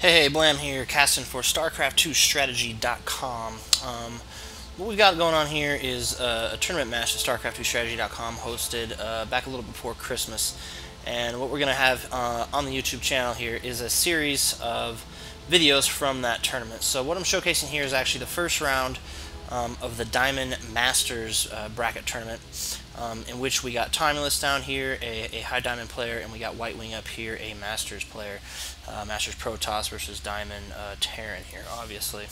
Hey, Blam here, casting for StarCraft2Strategy.com. What we've got going on here is a tournament match that StarCraft2Strategy.com hosted back a little before Christmas. And what we're going to have on the YouTube channel here is a series of videos from that tournament. So what I'm showcasing here is actually the first round of the Diamond Masters bracket tournament, in which we got Thomulus down here, a high diamond player, and we got Whitewing up here, a Masters player. Masters Protoss versus Diamond Terran here, obviously.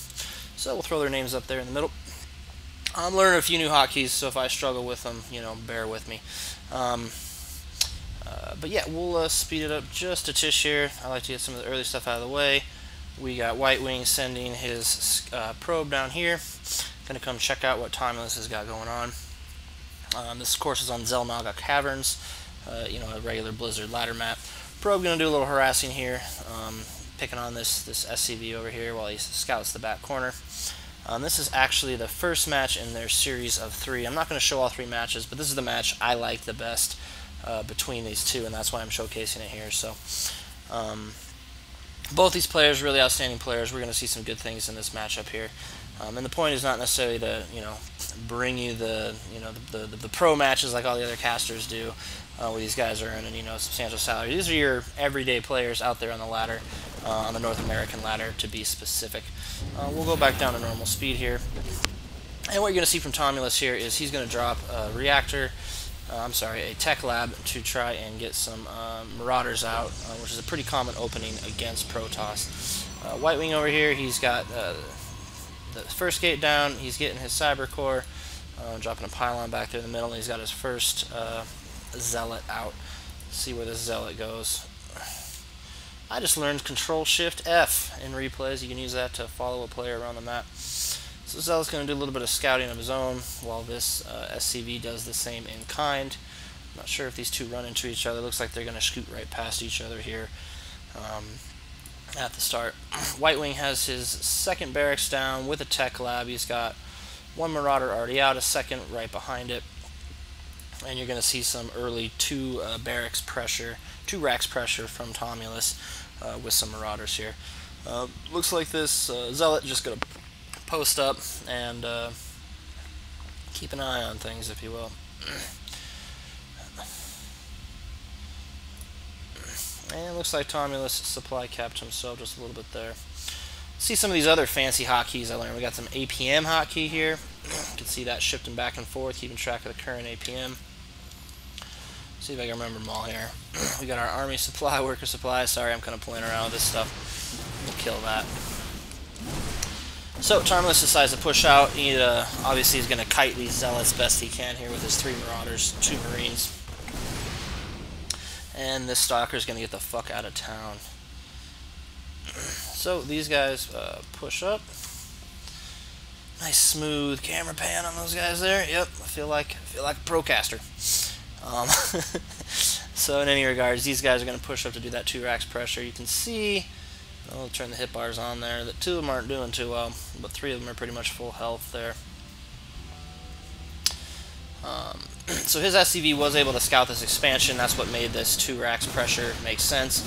So we'll throw their names up there in the middle. I'm learning a few new hotkeys, so if I struggle with them, bear with me. But yeah, we'll speed it up just a tish here. I like to get some of the early stuff out of the way. We got Whitewing sending his probe down here. Gonna come check out what Thomulus has got going on. This course is on Zelnaga Caverns, a regular Blizzard ladder map. Probe gonna do a little harassing here, picking on this SCV over here while he scouts the back corner. This is actually the first match in their series of 3. I'm not going to show all 3 matches, but this is the match I like the best between these two, and that's why I'm showcasing it here. So, both these players, really outstanding players. We're going to see some good things in this matchup here. And the point is not necessarily to, bring you the pro matches like all the other casters do, where these guys are earning, substantial salary. These are your everyday players out there on the ladder, on the North American ladder, to be specific. We'll go back down to normal speed here. And what you're going to see from Thomulus here is he's going to drop a tech lab to try and get some Marauders out, which is a pretty common opening against Protoss. Whitewing over here, he's got the first gate down, he's getting his cyber core, dropping a pylon back there in the middle, and he's got his first zealot out. Let's see where this zealot goes. I just learned Control-Shift-F in replays. You can use that to follow a player around the map. So Zealot's going to do a little bit of scouting of his own, while this SCV does the same in kind. I'm not sure if these two run into each other. Looks like they're going to scoot right past each other here at the start. Whitewing has his second barracks down with a tech lab. He's got one Marauder already out, a second right behind it. And you're going to see some early 2 racks pressure from Thomulus with some Marauders here. Looks like this Zealot just going to post up and keep an eye on things, if you will. And it looks like Thomulus supply capped himself just a little bit there. See some of these other fancy hotkeys I learned. We got some APM hotkey here. You can see that shifting back and forth, keeping track of the current APM. See if I can remember them all here. We got our army supply, worker supply. Sorry, I'm kind of playing around with this stuff. We'll kill that. So Thomulus decides to push out. He obviously is going to kite these zealots best he can here with his 3 Marauders, 2 Marines. And this Stalker is going to get the fuck out of town. So these guys push up. Nice smooth camera pan on those guys there. Yep, I feel like a procaster. So in any regards, these guys are going to push up to do that 2 racks pressure. You can see, I'll turn the hit bars on there, that 2 of them aren't doing too well, but 3 of them are pretty much full health there. So his SCV was able to scout this expansion. That's what made this 2 racks pressure make sense.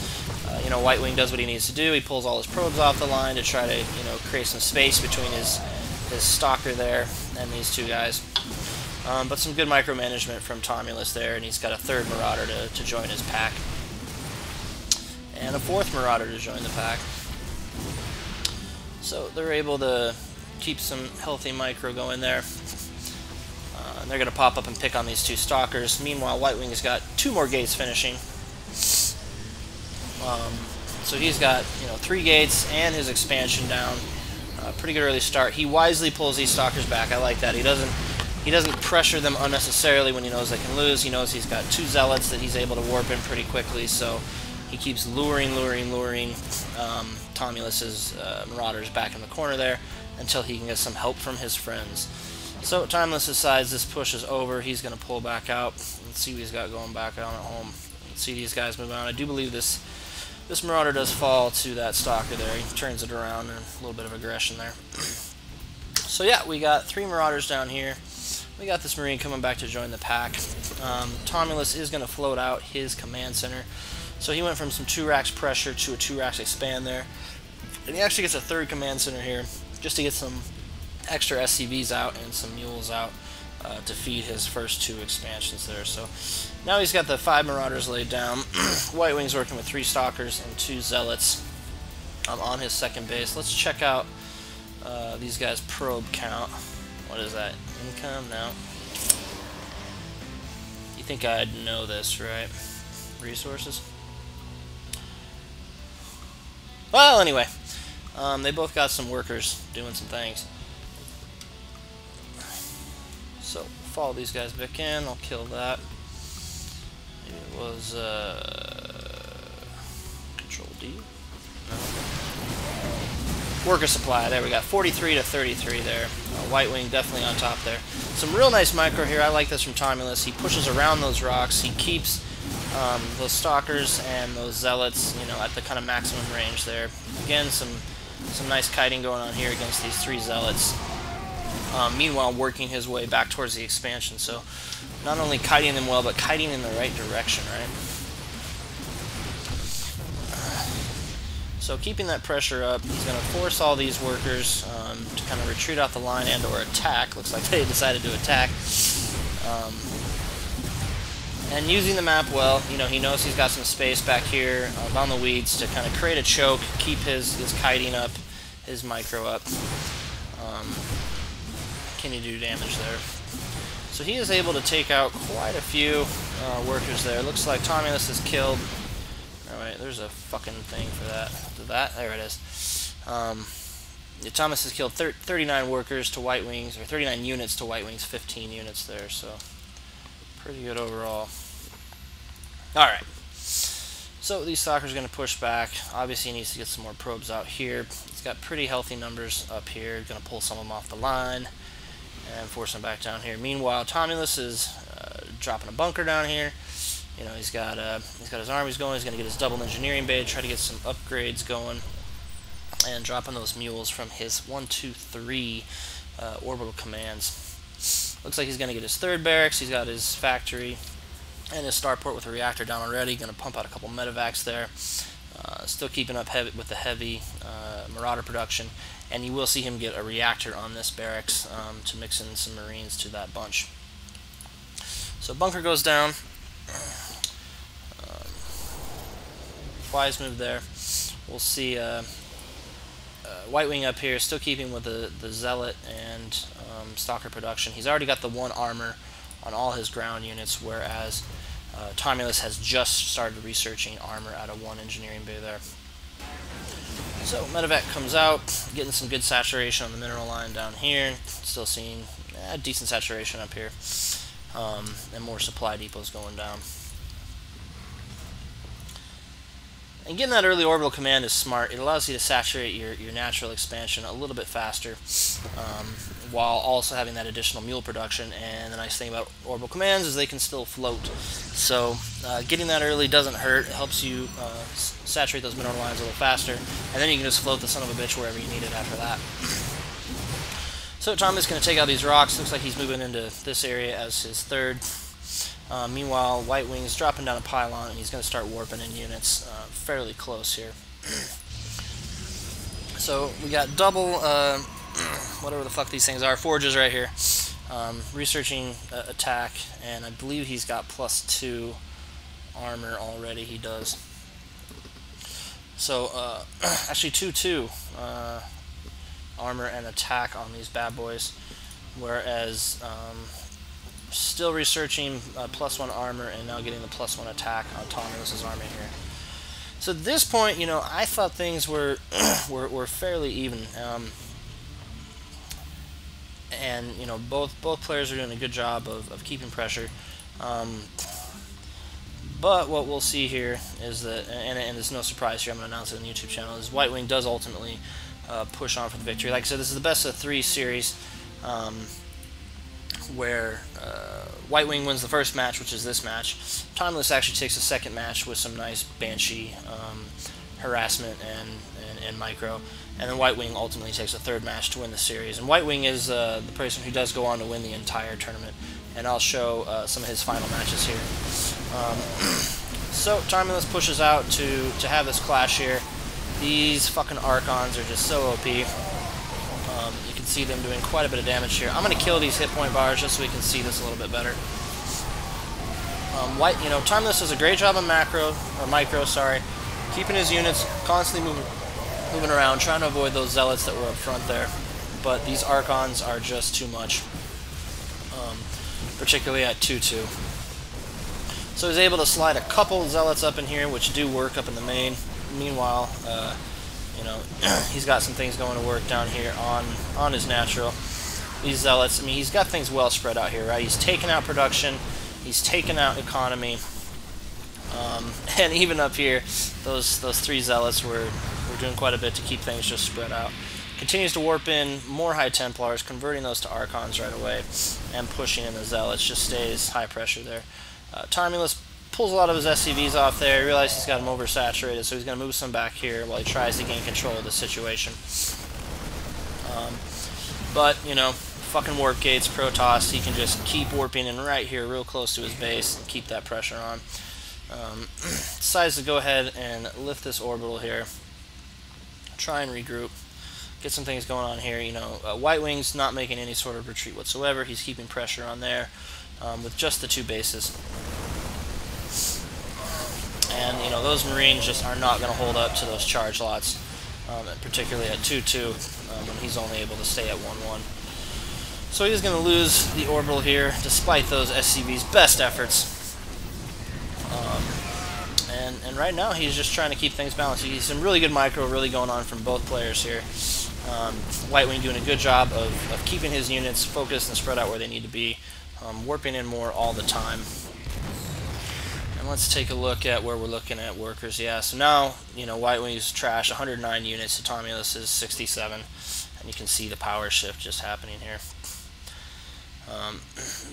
Whitewing does what he needs to do. He pulls all his probes off the line to try to, create some space between his stalker there and these 2 guys. But some good micromanagement from Thomulus there, and he's got a 3rd Marauder to join his pack. And a 4th Marauder to join the pack. So they're able to keep some healthy micro going there. And they're going to pop up and pick on these 2 stalkers. Meanwhile, Whitewing has got 2 more gates finishing. So he's got 3 gates and his expansion down. Pretty good early start. He wisely pulls these stalkers back. I like that. He doesn't pressure them unnecessarily when he knows they can lose. He knows he's got 2 zealots that he's able to warp in pretty quickly, so he keeps luring Thomulus's Marauders back in the corner there until he can get some help from his friends. So Thomulus decides this push is over. He's going to pull back out. Let's see what he's got going back out at home. Let's see these guys move on. I do believe this Marauder does fall to that stalker there. He turns it around, and a little bit of aggression there. So yeah, we got 3 Marauders down here. We got this Marine coming back to join the pack. Thomulus is going to float out his command center. So he went from some 2 racks pressure to a 2 racks expand there. And he actually gets a third command center here, just to get some extra SCVs out and some mules out to feed his first 2 expansions there. So now he's got the 5 Marauders laid down. Whitewing's working with 3 Stalkers and 2 Zealots on his second base. Let's check out these guys' probe count. What is that? Income? No. You think I'd know this, right? Resources? Well, anyway, they both got some workers doing some things. So, follow these guys back in. I'll kill that. Maybe it was Control D. No. Worker supply. There we got 43 to 33 there. Whitewing definitely on top there. Some real nice micro here. I like this from Thomulus. He pushes around those rocks. He keeps those Stalkers and those Zealots, you know, at the kind of maximum range there. Again, some nice kiting going on here against these 3 Zealots. Meanwhile, working his way back towards the expansion. So, not only kiting them well, but kiting in the right direction, right? So, keeping that pressure up, he's going to force all these workers to kind of retreat out the line and or attack. Looks like they decided to attack. And using the map well, you know, he knows he's got some space back here on the weeds to kind of create a choke, keep his kiting up, his micro up. Can he do damage there? So he is able to take out quite a few workers there. Looks like Thomulus is killed. Alright, there's a fucking thing for that. There it is. Yeah, Thomas has killed 39 workers to Whitewings, or 39 units to Whitewings, 15 units there, so pretty good overall. Alright. So these Stalkers are going to push back. Obviously he needs to get some more probes out here. He's got pretty healthy numbers up here. Going to pull some of them off the line and force them back down here. Meanwhile, Thomulus is dropping a bunker down here. You know, he's got his armies going. He's going to get his double engineering bay, try to get some upgrades going, and dropping those mules from his 1, 2, 3 orbital commands. Looks like he's going to get his 3rd barracks. He's got his factory and his starport with a reactor down already. Going to pump out a couple medevacs there. Still keeping up heavy with the heavy Marauder production. And you will see him get a reactor on this barracks to mix in some Marines to that bunch. So bunker goes down. Flies move there. We'll see Whitewing up here, still keeping with the Zealot and Stalker production. He's already got the 1 armor on all his ground units, whereas Thomulus has just started researching armor out of 1 engineering bay there. So medevac comes out, getting some good saturation on the mineral line down here. Still seeing decent saturation up here, and more supply depots going down. And getting that early orbital command is smart. It allows you to saturate your natural expansion a little bit faster, while also having that additional mule production. And the nice thing about orbital commands is they can still float. So getting that early doesn't hurt. It helps you saturate those mineral lines a little faster, and then you can just float the son of a bitch wherever you need it after that. So Thomas is going to take out these rocks. Looks like he's moving into this area as his 3rd. Meanwhile, Whitewing's dropping down a pylon, and he's going to start warping in units fairly close here. So we got double, whatever the fuck these things are, forges right here. Researching attack, and I believe he's got +2 armor already. He does. So actually 2/2 armor and attack on these bad boys, whereas still researching +1 armor and now getting the +1 attack on Thomulus' army here. So at this point, you know, I thought things were were fairly even, and you know, both players are doing a good job of keeping pressure. But what we'll see here is that, and it's no surprise here, I'm going to announce it on the YouTube channel, is Whitewing does ultimately push on for the victory. Like I said, this is the best of 3 series, where Whitewing wins the first match, which is this match. Thomulus actually takes a second match with some nice Banshee harassment and micro, and then Whitewing ultimately takes a 3rd match to win the series. And Whitewing is the person who does go on to win the entire tournament, and I'll show some of his final matches here. So Thomulus pushes out to have this clash here. These fucking Archons are just so OP. You can see them doing quite a bit of damage here. I'm going to kill these hit point bars just so we can see this a little bit better. Thomulus does a great job on micro, keeping his units constantly moving around, trying to avoid those zealots that were up front there. But these Archons are just too much, particularly at 2-2. So he's able to slide a couple zealots up in here, which do work up in the main. Meanwhile, he's got some things going to work down here on his natural. These zealots, I mean, he's got things well spread out here, right? He's taken out production, he's taken out economy, and even up here, those 3 zealots were doing quite a bit to keep things just spread out. Continues to warp in more High Templars, converting those to Archons right away, and pushing in the zealots. Just stays high pressure there. Thomulus pulls a lot of his SCVs off there. He realizes he's got them oversaturated, so he's going to move some back here while he tries to gain control of the situation. Fucking warp gates, Protoss, he can just keep warping in right here, real close to his base, and keep that pressure on. Decides to go ahead and lift this orbital here. Try and regroup. Get some things going on here. Whitewing's not making any sort of retreat whatsoever. He's keeping pressure on there with just the 2 bases. And, those Marines just are not going to hold up to those charge lots, and particularly at 2-2, when he's only able to stay at 1-1. So he's going to lose the orbital here, despite those SCV's best efforts. And right now, he's just trying to keep things balanced. He's some really good micro really going on from both players here. Whitewing doing a good job of keeping his units focused and spread out where they need to be, warping in more all the time. And let's take a look at where we're looking at workers. Yeah, so now, Whitewing's trash, 109 units, to Thomulus is 67, and you can see the power shift just happening here.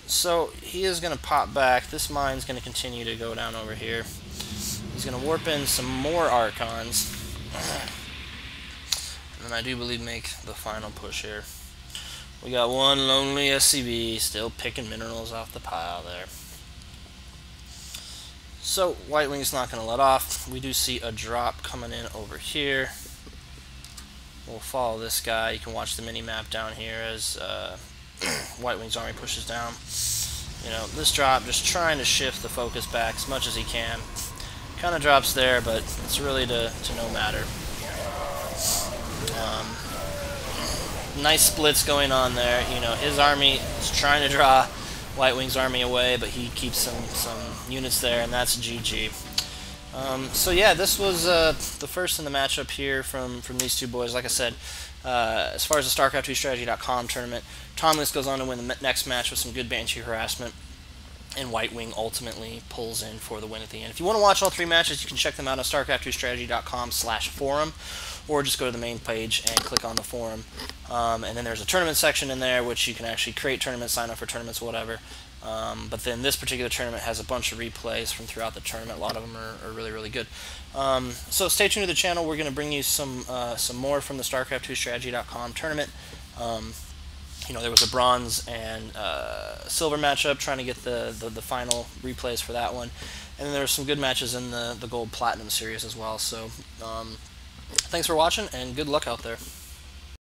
So he is going to pop back. This mine's going to continue to go down over here. He's going to warp in some more Archons, and then I do believe make the final push here. We got one lonely SCV still picking minerals off the pile there. So Whitewing's not going to let off. We do see a drop coming in over here. We'll follow this guy. You can watch the mini-map down here as Whitewing's army pushes down. This drop, just trying to shift the focus back as much as he can. Kind of drops there, but it's really to no matter. Nice splits going on there. His army is trying to draw Whitewing's army away, but he keeps some units there, and that's GG. So yeah, this was the first in the matchup here from these 2 boys. Like I said, as far as the StarCraft2Strategy.com tournament, Thomulus goes on to win the next match with some good Banshee harassment, and Whitewing ultimately pulls in for the win at the end. If you want to watch all 3 matches, you can check them out on StarCraft2Strategy.com/forum, or just go to the main page and click on the forum. And then there's a tournament section in there, which you can actually create tournaments, sign up for tournaments, whatever. But then this particular tournament has a bunch of replays from throughout the tournament. A lot of them are really, really good. So stay tuned to the channel. We're going to bring you some more from the StarCraft2Strategy.com tournament. There was a bronze and silver matchup, trying to get the final replays for that one. And then there were some good matches in the gold platinum series as well. So thanks for watching, and good luck out there.